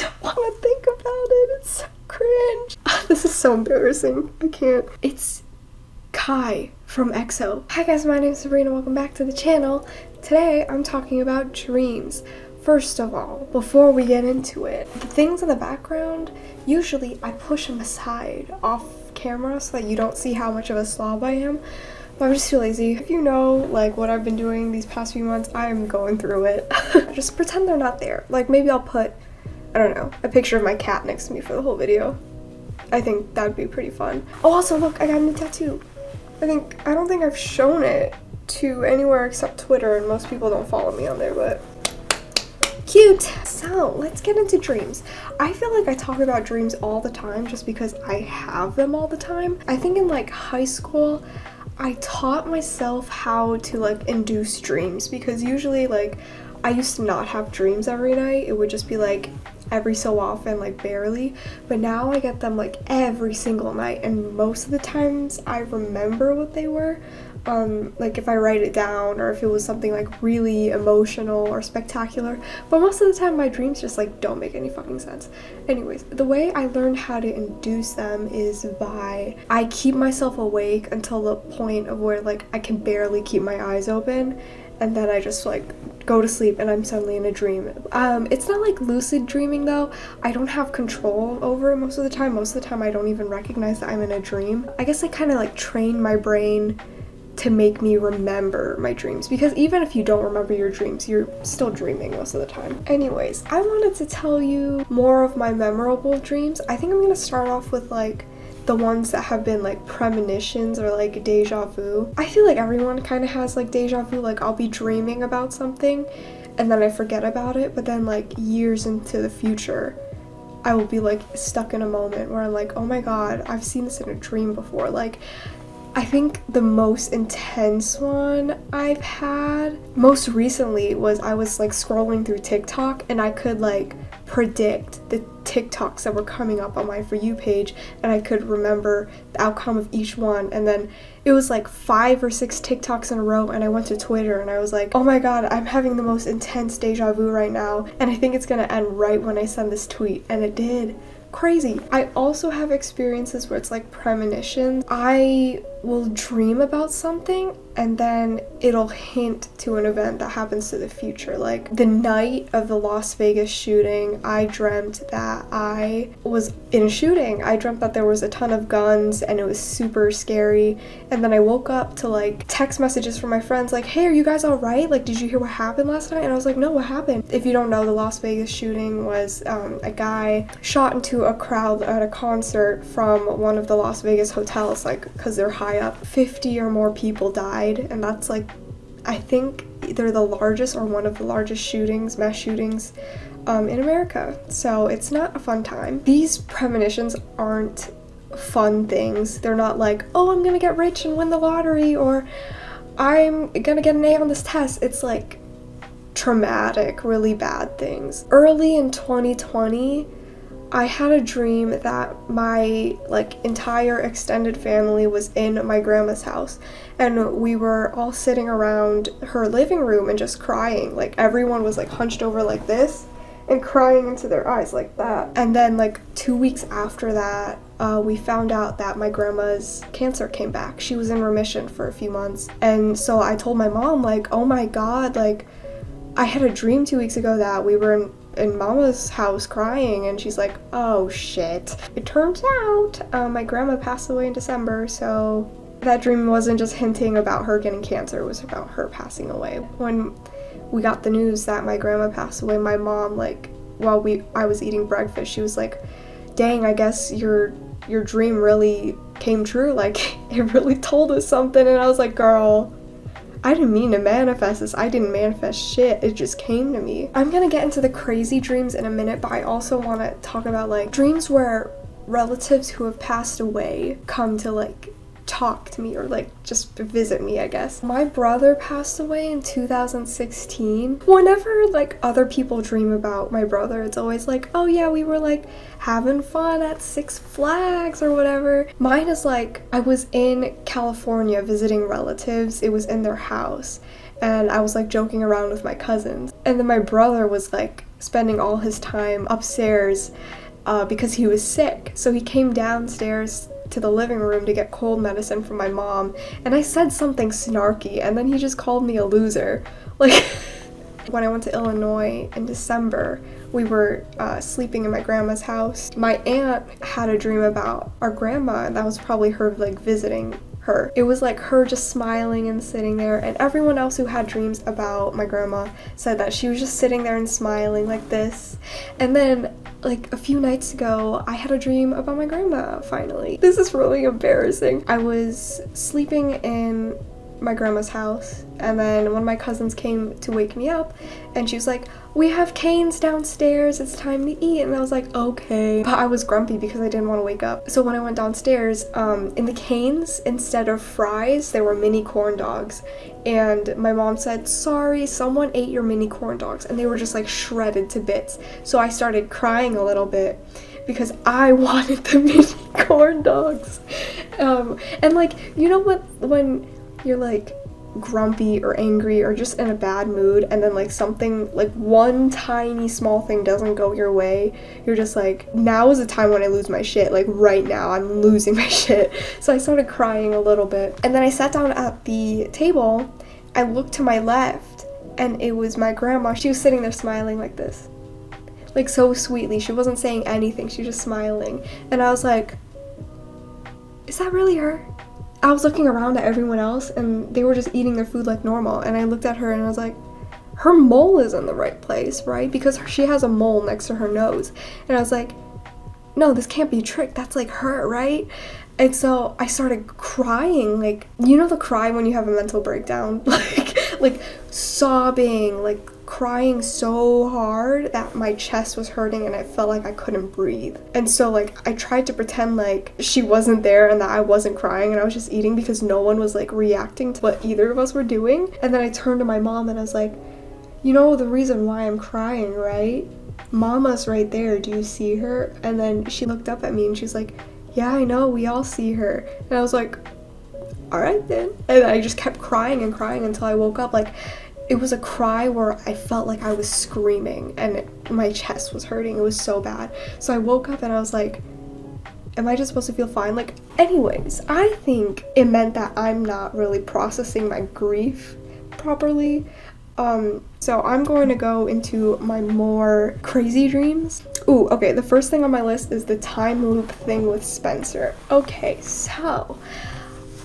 don't want to think about it. It's so cringe. This is so embarrassing. I can't. It's Kai from EXO. Hi guys, my name is Sabrina. Welcome back to the channel. Today I'm talking about dreams. First of all, before we get into it, the things in the background, usually I push them aside off camera so that you don't see how much of a slob I am. But I'm just too lazy. If you know like what I've been doing these past few months, I'm going through it. Just pretend they're not there. Like maybe I'll put, I don't know, a picture of my cat next to me for the whole video. I think that'd be pretty fun. Oh, also look, I got a new tattoo. I don't think I've shown it to anywhere except Twitter, and most people don't follow me on there, but cute. So let's get into dreams. I feel like I talk about dreams all the time just because I have them all the time. I think in like high school, I taught myself how to like induce dreams, because usually like I used to not have dreams every night. It would just be like every so often, like barely, but now I get them like every single night, and most of the times I remember what they were, like if I write it down or if it was something like really emotional or spectacular. But most of the time my dreams just like don't make any fucking sense. Anyways, the way I learned how to induce them is by I keep myself awake until the point of where like I can barely keep my eyes open, and then I just like go to sleep and I'm suddenly in a dream. It's not like lucid dreaming though. I don't have control over it most of the time. Most of the time I don't even recognize that I'm in a dream. I guess I kind of like train my brain to make me remember my dreams, because even if you don't remember your dreams, you're still dreaming most of the time. Anyways, I wanted to tell you more of my memorable dreams. I think I'm gonna start off with like the ones that have been like premonitions or like deja vu. I feel like everyone kind of has like deja vu. Like I'll be dreaming about something and then I forget about it, but then like years into the future I will be like stuck in a moment where I'm like, oh my god, I've seen this in a dream before. Like I think the most intense one I've had most recently was I was like scrolling through TikTok and I could like predict the TikToks that were coming up on my For You page, and I could remember the outcome of each one. And then it was like 5 or 6 TikToks in a row, and I went to Twitter and I was like, oh my god, I'm having the most intense deja vu right now, and I think it's gonna end right when I send this tweet. And it did. Crazy. I also have experiences where it's like premonitions. I will dream about something and then it'll hint to an event that happens to the future. Like the night of the Las Vegas shooting, I dreamt that I was in a shooting. I dreamt that there was a ton of guns and it was super scary. And then I woke up to like text messages from my friends like, hey, are you guys all right? Like, did you hear what happened last night? And I was like, no, what happened? If you don't know, the Las Vegas shooting was a guy shot into a crowd at a concert from one of the Las Vegas hotels, like because they're high up. 50 or more people died, and that's like, I think either the largest or one of the largest shootings, mass shootings in America. So it's not a fun time. These premonitions aren't fun things. They're not like, oh, I'm gonna get rich and win the lottery, or I'm gonna get an A on this test. It's like traumatic, really bad things. Early in 2020, I had a dream that my like entire extended family was in my grandma's house, and we were all sitting around her living room and just crying. Like everyone was like hunched over like this and crying into their eyes like that. And then like 2 weeks after that, we found out that my grandma's cancer came back. She was in remission for a few months. And so I told my mom like, oh my god, like I had a dream 2 weeks ago that we were in mama's house crying, and she's like, oh shit. It turns out my grandma passed away in December, so that dream wasn't just hinting about her getting cancer, it was about her passing away. When we got the news that my grandma passed away, my mom, like while I was eating breakfast, she was like, dang, I guess your dream really came true, like it really told us something. And I was like, girl, I didn't mean to manifest this. I didn't manifest shit. It just came to me. I'm gonna get into the crazy dreams in a minute, but I also want to talk about like dreams where relatives who have passed away come to like talk to me or like just visit me, I guess. My brother passed away in 2016. Whenever like other people dream about my brother, it's always like, oh yeah, we were like having fun at Six Flags or whatever. Mine is like, I was in California visiting relatives. It was in their house, and I was like joking around with my cousins, and then my brother was like spending all his time upstairs because he was sick. So he came downstairs to the living room to get cold medicine from my mom, and I said something snarky, and then he just called me a loser. Like, when I went to Illinois in December, we were sleeping in my grandma's house. My aunt had a dream about our grandma, and that was probably her like visiting her. It was like her just smiling and sitting there, and everyone else who had dreams about my grandma said that she was just sitting there and smiling like this. And then like a few nights ago, I had a dream about my grandma finally. This is really embarrassing. I was sleeping in my grandma's house, and then one of my cousins came to wake me up, and she was like, "We have canes downstairs, it's time to eat." And I was like, okay. But I was grumpy because I didn't want to wake up. So when I went downstairs, in the canes, instead of fries, there were mini corn dogs. And my mom said, "Sorry, someone ate your mini corn dogs," and they were just like shredded to bits. So I started crying a little bit because I wanted the mini corn dogs. And like, you know what, when you're like grumpy or angry or just in a bad mood, and then like something, like one tiny small thing doesn't go your way, you're just like, now is the time when I lose my shit. Like right now I'm losing my shit. So I started crying a little bit, and then I sat down at the table. I looked to my left, and it was my grandma. She was sitting there smiling like this, like so sweetly. She wasn't saying anything, she was just smiling. And I was like, is that really her? I was looking around at everyone else, and they were just eating their food like normal, and I looked at her and I was like, her mole is in the right place, right? Because she has a mole next to her nose. And I was like, no, this can't be a trick, that's like her, right? And so I started crying, like, you know the cry when you have a mental breakdown? like sobbing, like crying so hard that my chest was hurting and I felt like I couldn't breathe. And so like I tried to pretend like she wasn't there and that I wasn't crying, and I was just eating because no one was like reacting to what either of us were doing. And then I turned to my mom and I was like, you know the reason why I'm crying, right? Mama's right there, do you see her? And then she looked up at me and she's like, yeah, I know, we all see her. And I was like, all right then. And I just kept crying and crying until I woke up. Like, it was a cry where I felt like I was screaming and my chest was hurting. It was so bad. So I woke up and I was like, am I just supposed to feel fine? Like, anyways, I think it meant that I'm not really processing my grief properly. So I'm going to go into my more crazy dreams. Ooh, okay, the first thing on my list is the time loop thing with Spencer. Okay, so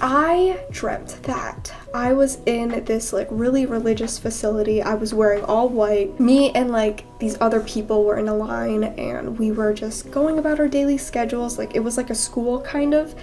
I dreamt that I was in this like really religious facility. I was wearing all white. Me and like these other people were in a line, and we were just going about our daily schedules. Like, it was like a school kind of.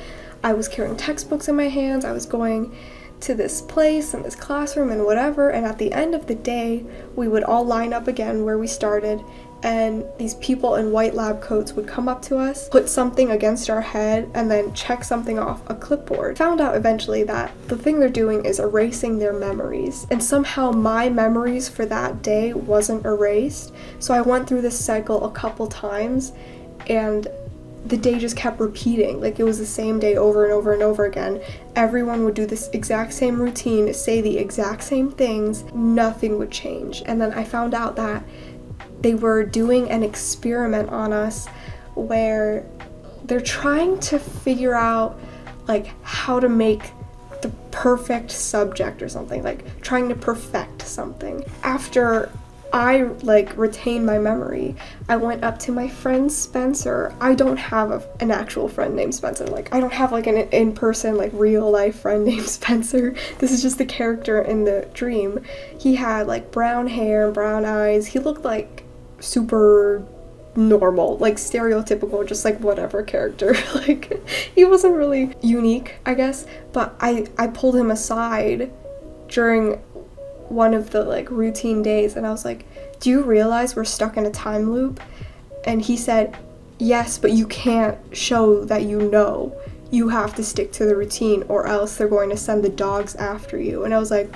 I was carrying textbooks in my hands. I was going to this place and this classroom and whatever, and at the end of the day we would all line up again where we started, and these people in white lab coats would come up to us, put something against our head, and then check something off a clipboard. Found out eventually that the thing they're doing is erasing their memories, and somehow my memories for that day wasn't erased. So I went through this cycle a couple times, and the day just kept repeating. Like, it was the same day over and over and over again. Everyone would do this exact same routine, say the exact same things, nothing would change. And then I found out that they were doing an experiment on us where they're trying to figure out like how to make the perfect subject or something, like trying to perfect something. After I like retained my memory, I went up to my friend Spencer. I don't have an actual friend named Spencer. Like, I don't have like an in-person like real life friend named Spencer. This is just the character in the dream. He had like brown hair, brown eyes. He looked like super normal, like stereotypical, just like whatever character. Like, he wasn't really unique, I guess. But I pulled him aside during one of the like routine days, and I was like, do you realize we're stuck in a time loop? And he said, yes, but you can't show that you know. You have to stick to the routine, or else they're going to send the dogs after you. And I was like,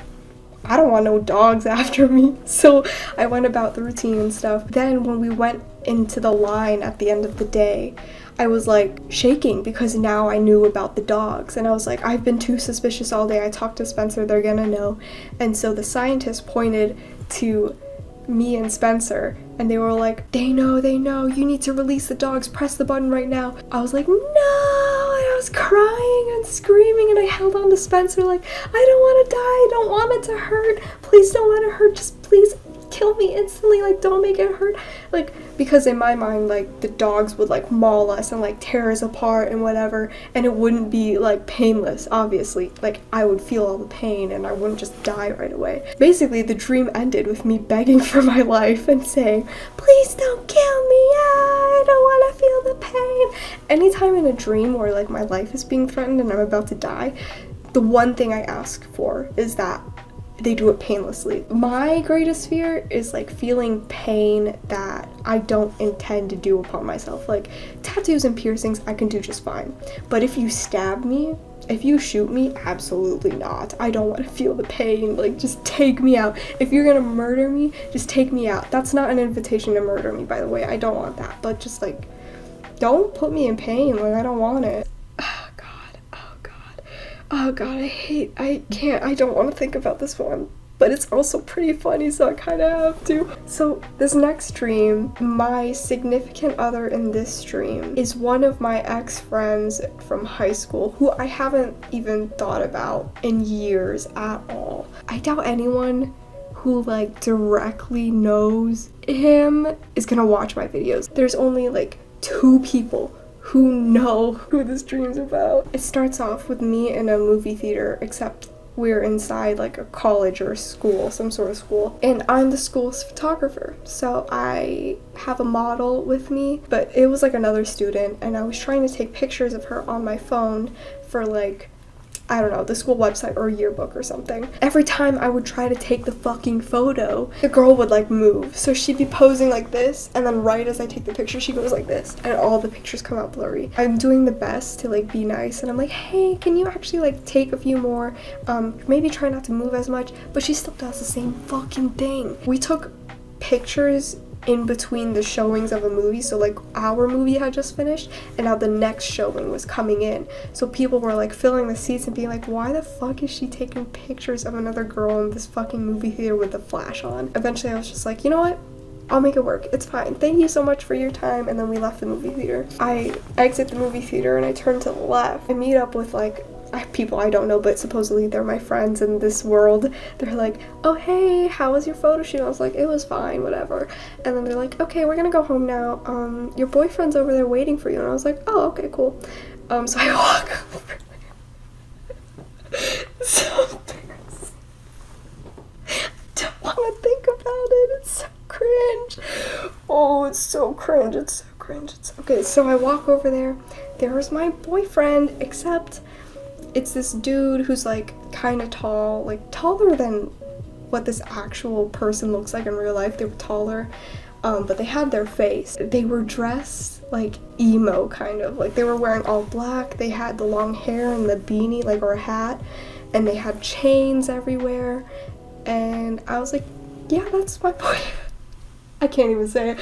I don't want no dogs after me. So I went about the routine and stuff. Then when we went into the line at the end of the day, I was like shaking because now I knew about the dogs, and I was like, I've been too suspicious all day. I talked to Spencer, they're gonna know. And so the scientist pointed to me and Spencer, and they were like, they know, you need to release the dogs, press the button right now. I was like, no, and I was crying and screaming, and I held on to Spencer like, I don't want to die, I don't want it to hurt, please don't let it hurt, just please kill me instantly, like don't make it hurt, like, because in my mind, like, the dogs would like maul us and like tear us apart and whatever, and it wouldn't be like painless, obviously, like I would feel all the pain and I wouldn't just die right away. Basically the dream ended with me begging for my life and saying, please don't kill me, I don't want to feel the pain. Anytime in a dream where like my life is being threatened and I'm about to die, the one thing I ask for is that they do it painlessly. My greatest fear is like feeling pain that I don't intend to do upon myself. Like tattoos and piercings I can do just fine, but if you stab me, if you shoot me, absolutely not. I don't want to feel the pain. Like, just take me out. If you're gonna murder me, just take me out. That's not an invitation to murder me, by the way. I don't want that, but just like, don't put me in pain. Like, I don't want it. Oh god, I don't want to think about this one, but it's also pretty funny, so I kind of have to. So this next dream, my significant other in this dream is one of my ex-friends from high school who I haven't even thought about in years at all. I doubt anyone who like directly knows him is gonna watch my videos. There's only like 2 people who know who this dream's about. It starts off with me in a movie theater, except we're inside like a college or a school, some sort of school, and I'm the school's photographer. So I have a model with me, but it was like another student, and I was trying to take pictures of her on my phone for like, I don't know, the school website or a yearbook or something. Every time I would try to take the fucking photo, the girl would like move. So she'd be posing like this, and then right as I take the picture, she goes like this, and all the pictures come out blurry. I'm doing the best to like be nice, and I'm like, hey, can you actually like take a few more? Maybe try not to move as much, but she still does the same fucking thing. We took pictures in between the showings of a movie, so like our movie had just finished and now the next showing was coming in, so people were like filling the seats and being like, why the fuck is she taking pictures of another girl in this fucking movie theater with the flash on? Eventually I was just like, you know what, I'll make it work, it's fine, thank you so much for your time, and then we left the movie theater. I exit the movie theater and I turn to the left. I meet up with like people I don't know, but supposedly they're my friends in this world. They're like, oh hey, how was your photo shoot? I was like, it was fine, whatever. And then they're like, okay, we're gonna go home now, your boyfriend's over there waiting for you. And I was like, oh, okay, cool. So I walk over there. So embarrassing. I don't want to think about it, it's so cringe. Oh, it's so cringe, it's so cringe. Okay, so I walk over there, there's my boyfriend, except it's this dude who's like kind of tall, like taller than what this actual person looks like in real life. They were taller, but they had their face. They were dressed like emo, kind of like they were wearing all black. They had the long hair and the beanie, like, or a hat, and they had chains everywhere. And I was like, yeah, that's my boy. I can't even say it.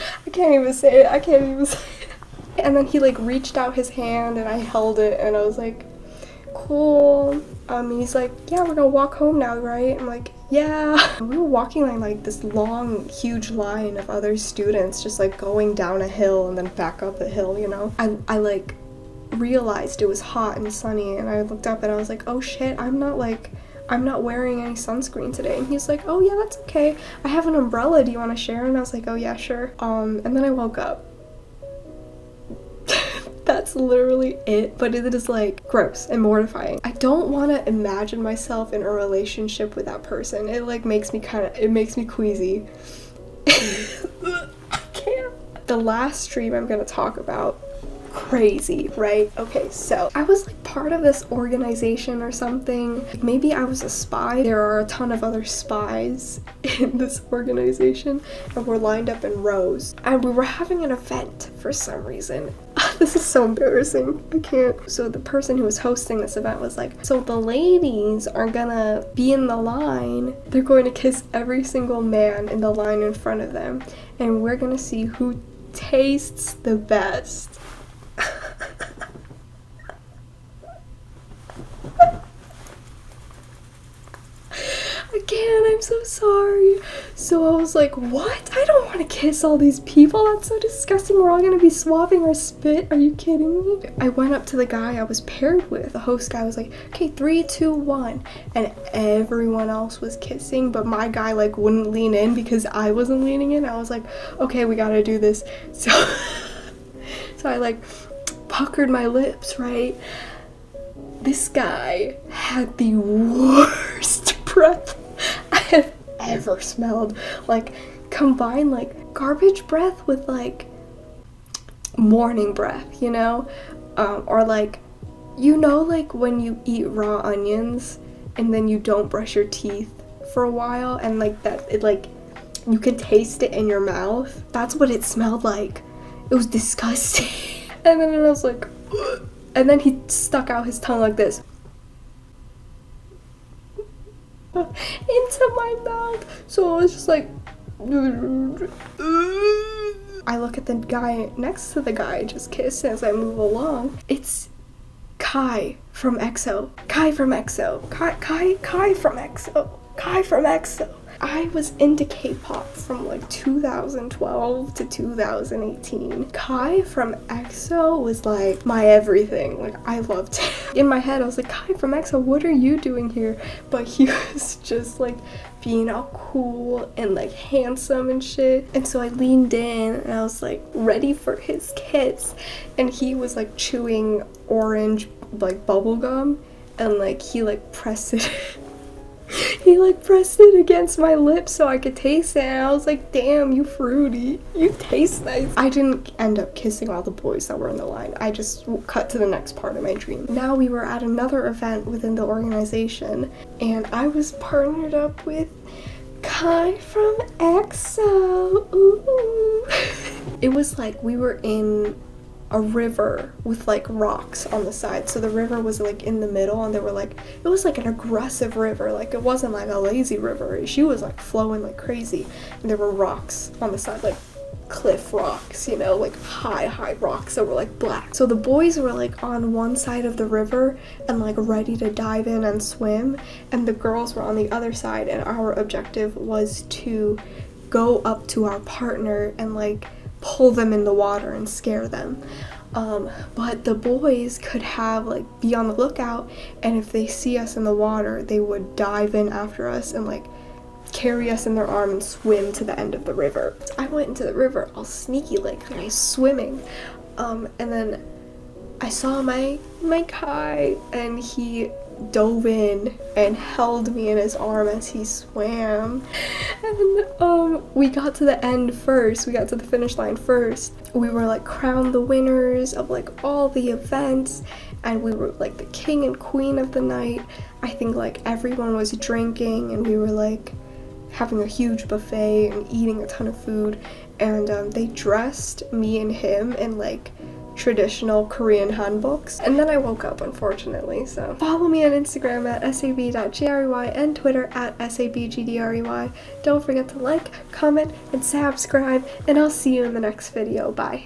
And then he like reached out his hand and I held it and I was like, cool. He's like, yeah, we're gonna walk home now, right? I'm like, yeah. We were walking like this long, huge line of other students just like going down a hill and then back up a hill, you know? I like realized it was hot and sunny, and I looked up and I was like, oh shit, I'm not wearing any sunscreen today. And he's like, oh yeah, that's okay, I have an umbrella, do you want to share? And I was like, oh yeah, sure. And then I woke up. That's literally it, but it is like gross and mortifying. I don't want to imagine myself in a relationship with that person. It like makes me queasy. I can't. The last dream I'm gonna talk about, crazy, right? Okay, so I was like part of this organization or something. Maybe I was a spy. There are a ton of other spies in this organization, and we're lined up in rows, and we were having an event for some reason. This is so embarrassing, I can't. So the person who was hosting this event was like, so the ladies are gonna be in the line, they're going to kiss every single man in the line in front of them, and we're gonna see who tastes the best. I can't, I'm so sorry. So I was like, what? I don't want to kiss all these people. That's so disgusting. We're all gonna be swapping our spit. Are you kidding me? I went up to the guy I was paired with. The host guy was like, okay, 3, 2, 1. And everyone else was kissing, but my guy like wouldn't lean in because I wasn't leaning in. I was like, okay, we gotta do this. So, so I like puckered my lips, right? This guy had the worst breath I have ever smelled. Like, combine like garbage breath with like morning breath, you know? Or like, you know, like when you eat raw onions and then you don't brush your teeth for a while and like that, it like, you can taste it in your mouth. That's what it smelled like. It was disgusting. And then I was like, and then he stuck out his tongue like this into my mouth. So it was just like, I look at the guy next to the guy I just kissed as I move along. It's Kai from EXO. Kai from EXO. Kai from EXO. Kai from EXO. I was into K-pop from like 2012 to 2018. Kai from EXO was like my everything. Like, I loved him. In my head I was like, Kai from EXO, what are you doing here? But he was just like being all cool and like handsome and shit. And so I leaned in and I was like ready for his kiss. And he was like chewing orange like bubble gum and like he like pressed it he like pressed it against my lips so I could taste it, and I was like, damn, you fruity, you taste nice. I didn't end up kissing all the boys that were in the line. I just cut to the next part of my dream. Now we were at another event within the organization and I was partnered up with Kai from EXO. Ooh. It was like we were in a river with like rocks on the side, so the river was like in the middle and they were like, it was like an aggressive river, like it wasn't like a lazy river. She was like flowing like crazy and there were rocks on the side, like cliff rocks, you know, like high rocks that were like black. So the boys were like on one side of the river and like ready to dive in and swim, and the girls were on the other side, and our objective was to go up to our partner and like pull them in the water and scare them. But the boys could have like be on the lookout, and if they see us in the water they would dive in after us and like carry us in their arm and swim to the end of the river. I went into the river all sneaky like I was swimming, and then I saw my Kai and he dove in and held me in his arm as he swam, and we got to the end first. We got to the finish line first. We were like crowned the winners of like all the events, and we were like the king and queen of the night. I think like everyone was drinking and we were like having a huge buffet and eating a ton of food, and they dressed me and him in like traditional Korean hanboks. And then I woke up, unfortunately. So follow me on Instagram at sab.grey and Twitter at sabgdrey. Don't forget to like, comment, and subscribe, and I'll see you in the next video. Bye.